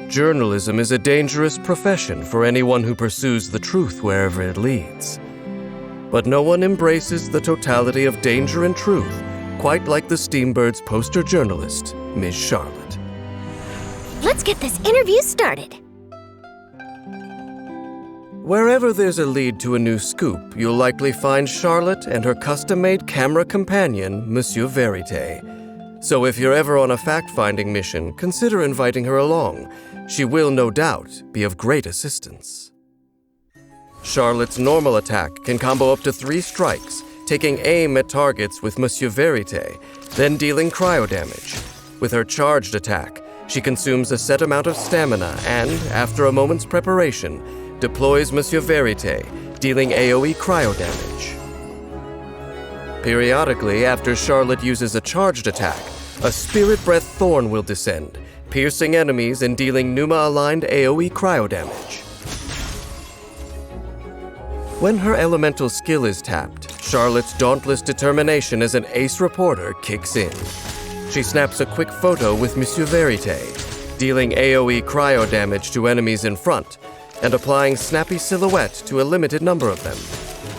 Journalism is a dangerous profession for anyone who pursues the truth wherever it leads. But no one embraces the totality of danger and truth quite like the Steambird's poster journalist, Ms. Charlotte. Let's get this interview started. Wherever there's a lead to a new scoop, you'll likely find Charlotte and her custom-made camera companion, Monsieur Verite. So if you're ever on a fact-finding mission, consider inviting her along. She will, no doubt, be of great assistance. Charlotte's normal attack can combo up to 3 strikes, taking aim at targets with Monsieur Verite, then dealing cryo damage. With her charged attack, she consumes a set amount of stamina and, after a moment's preparation, deploys Monsieur Verite, dealing AoE cryo damage. Periodically, after Charlotte uses a charged attack, a Spirit Breath Thorn will descend, piercing enemies and dealing Pneuma-aligned AoE cryo damage. When her elemental skill is tapped, Charlotte's dauntless determination as an ace reporter kicks in. She snaps a quick photo with Monsieur Verite, dealing AoE cryo damage to enemies in front, and applying Snappy Silhouette to a limited number of them.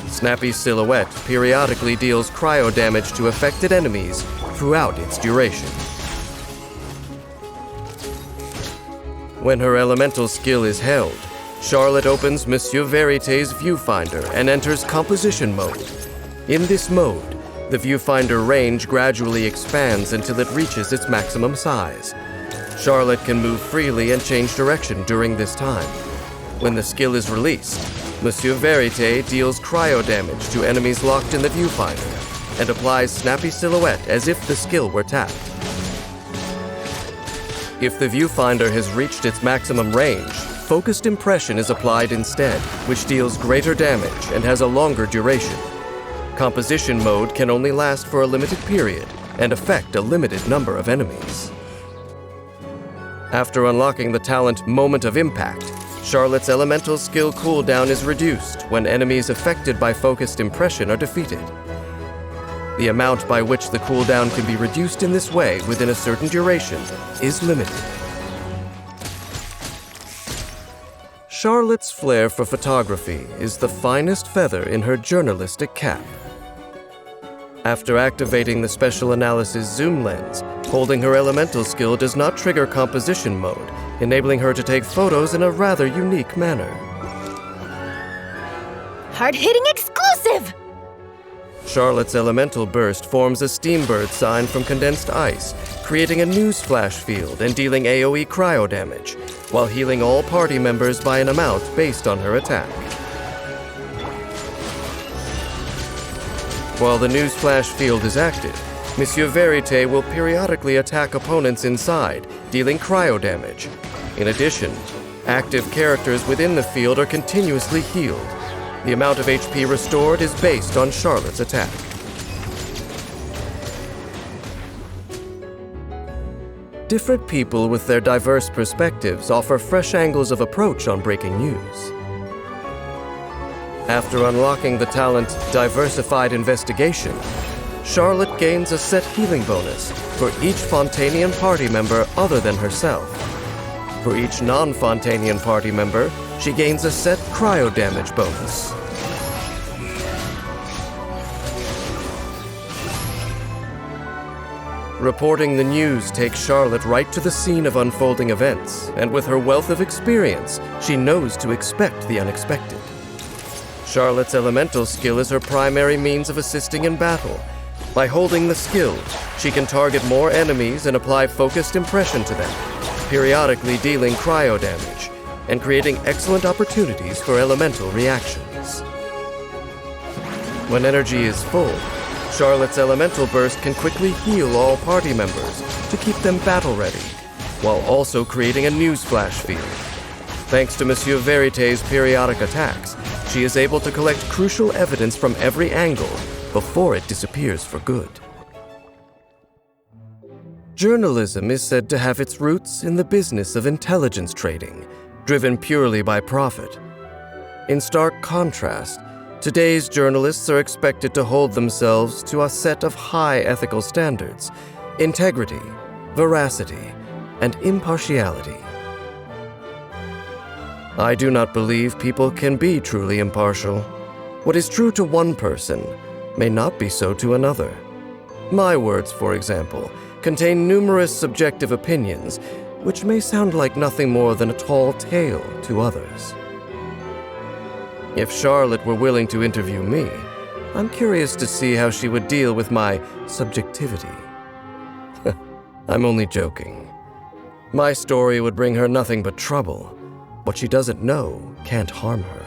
Snappy Silhouette periodically deals cryo damage to affected enemies throughout its duration. When her elemental skill is held, Charlotte opens Monsieur Verite's viewfinder and enters composition mode. In this mode, the viewfinder range gradually expands until it reaches its maximum size. Charlotte can move freely and change direction during this time. When the skill is released, Monsieur Verite deals cryo damage to enemies locked in the viewfinder and applies Snappy Silhouette as if the skill were tapped. If the viewfinder has reached its maximum range, Focused Impression is applied instead, which deals greater damage and has a longer duration. Composition mode can only last for a limited period and affect a limited number of enemies. After unlocking the talent Moment of Impact, Charlotte's elemental skill cooldown is reduced when enemies affected by Focused Impression are defeated. The amount by which the cooldown can be reduced in this way within a certain duration is limited. Charlotte's flair for photography is the finest feather in her journalistic cap. After activating the Special Analysis zoom lens, holding her elemental skill does not trigger composition mode, enabling her to take photos in a rather unique manner. Hard-hitting exclusive! Charlotte's elemental burst forms a Steambird sign from condensed ice, creating a newsflash field and dealing AoE cryo damage, while healing all party members by an amount based on her attack. While the newsflash field is active, Monsieur Verite will periodically attack opponents inside, dealing cryo damage. In addition, active characters within the field are continuously healed. The amount of HP restored is based on Charlotte's attack. Different people with their diverse perspectives offer fresh angles of approach on breaking news. After unlocking the talent Diversified Investigation, Charlotte gains a set healing bonus for each Fontanian party member other than herself. For each non-Fontanian party member, she gains a set cryo damage bonus. Reporting the news takes Charlotte right to the scene of unfolding events, and with her wealth of experience, she knows to expect the unexpected. Charlotte's elemental skill is her primary means of assisting in battle. By holding the skill, she can target more enemies and apply Focused Impression to them, periodically dealing cryo damage, and creating excellent opportunities for elemental reactions. When energy is full, Charlotte's elemental burst can quickly heal all party members to keep them battle-ready, while also creating a newsflash field. Thanks to Monsieur Verite's periodic attacks, she is able to collect crucial evidence from every angle before it disappears for good. Journalism is said to have its roots in the business of intelligence trading, driven purely by profit. In stark contrast, today's journalists are expected to hold themselves to a set of high ethical standards: integrity, veracity, and impartiality. I do not believe people can be truly impartial. What is true to one person may not be so to another. My words, for example, contain numerous subjective opinions, which may sound like nothing more than a tall tale to others. If Charlotte were willing to interview me, I'm curious to see how she would deal with my subjectivity. I'm only joking. My story would bring her nothing but trouble. What she doesn't know can't harm her.